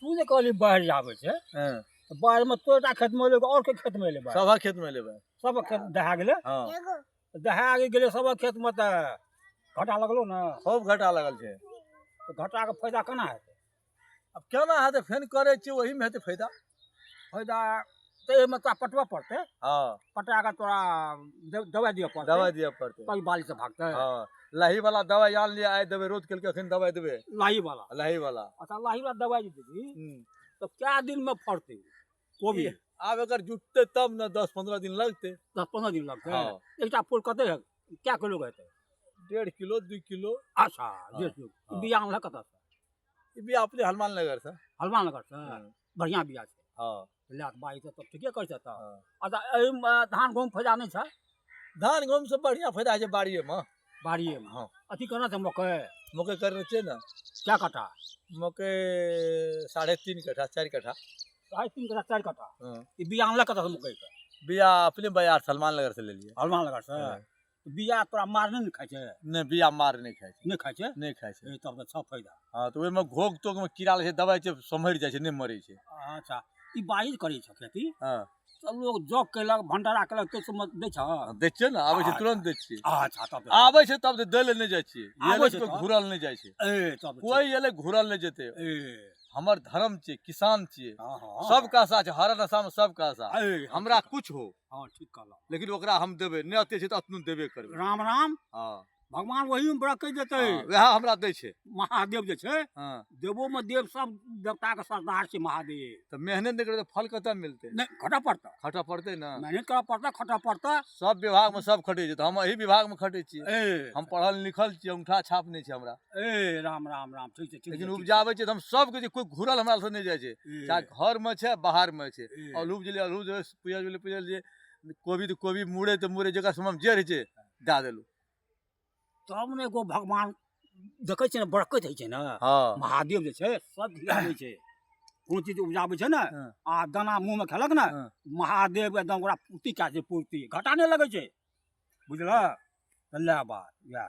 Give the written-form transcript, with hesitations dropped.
तू जे कहली बाढ़ि आबै छै हाँ तऽ बाढ़िमे तोरा खेत में एलै और के खेत में एलै बाढ़ि सभा खेत में लेबै सब खेत दहा गेलै हाँ दहा गेलै सब खेत में तऽ घाटा लगलो ने खूब घाटा लगल छै तऽ घाटाके फायदा केना हेतै अब केना हेतै फेन करै छियै ओहीमे हेतै फायदा फायदा तऽ एहिमे तोरा पटबऽ पड़तै हाँ पटा कऽ तोरा दवाइ दिअ पड़तै दवाइ दिअ पड़तै तब बाली से भागतै हाँ लाही वाला दवाइ आन लिया आइ देबै रोज केलकै अखन दवाइ देबै लाही वाला लाही वाला अच्छा लाही वाला दवाइ जे देबही तऽ कए दिन में फड़तै कोबी आब एकर जुटतै तब ने 10-15 दिन लगतै 10-15 दिन लगतै हाँ एकटा फूल कते है क्या किलो के हेतै 1.5 किलो 2 किलो अच्छा हाँ, 1.5 किलो हाँ। बिया आनलक कतऽ से ई भी अपने हनुमान नगर से हलमान नगर से हाँ। बढ़िया बिया छै हाँ लए के बाड़ी से तब ठीके करै छै तऽ हाँ। अच्छा एहिमे धान गहूँम फायदा नहि छै धान गहूम से बढ़िया फायदा है बाड़िए में बाड़िए में हाँ अथी करना छै मकई मकई करना चाहिए ना क्या कट्ठा मकई 3.5 कट्ठा 4 कट्ठा 3.5 कट्ठा 4 कट्ठा हाँ। ई बिया आनलक कतऽ से मकई के बिया अपने बाजार सलमान नगर से ले लिए हलमान नगर से हाँ। बिया तोरा मार नहीं खाइ छै नहीं बिया मार नहीं खाई छै नहीं खाइ छै नहीं खाई छै ए, तब तऽ छ फायदा हाँ तो ओहिमे घोग तोग में कीड़ा लगे छै दवाई छै सम्हरि जाइ छै नहीं मरै छै अच्छा ई बारिश करै छ खेती हाँ सब लोग जॉब केलक भंडारा केलक तो सब दै छ दै छियै ने आबै छै तुरंत दै छियै अच्छा तब तऽ आबै छै तब दै ले नहीं जाइ छियै आबै ये छै कोई तऽ? घूरल नहीं जाइ छै ए तब तऽ कोई एले घूरल नहीं जेते ठीक। ए हमर धर्म छियै किसान छियै हाँ हाँ सबके आशा छै हर नशा में सबके आशा ए हमरा कुछ हो हाँ ठीक कहलौ लेकिन ओकरा हम देबै नहीं अते छै तऽ अपनो देबे करबै राम राम हाँ भगवान वही में बरकै जेतै हाँ, वएह हमरा दै छै महादेव जे छै हाँ देवो में देव सब देवता के सरदार छै महादेव तऽ मेहनत नहीं करबै तऽ फल कतऽ मिलतै नहीं खटा पड़ता खटऽ पड़तै ने मेहनत करऽ पड़ता खटा पड़ता सब विभाग में सब खटै छै तऽ हम एही विभाग में खटै छियै ए हम पढ़ल लिखल छियै अंगूठा छाप नहीं छै हमरा ए राम राम राम ठीक छै ठीक लेकिन छै, ठीक उपजाबै छै तऽ हम सबके जे कोई घूरल हमरा से नहीं जाइ छै छै। चाहे घर में छै बाहर में छै ए, अल्लू बुझलियै अल्लू जो पियाज बुझलियै कोबी तऽ कोबी मुड़े तऽ मुड़े जगह समय जे रहै छै दए देलू तब ने एगो भगवान देखै छै ने बरकत होइ छै ने हाँ महादेव जे छै सब खिलाबै छै कोनो चीज उपजाबै छै ने हाँ। आ दाना मुंह में खेलक ने हाँ। महादेव एकदम ओकरा पूर्ति कए छै पूर्ति घाटा नहीं लगै छै बुझलह तऽ ले बात इएह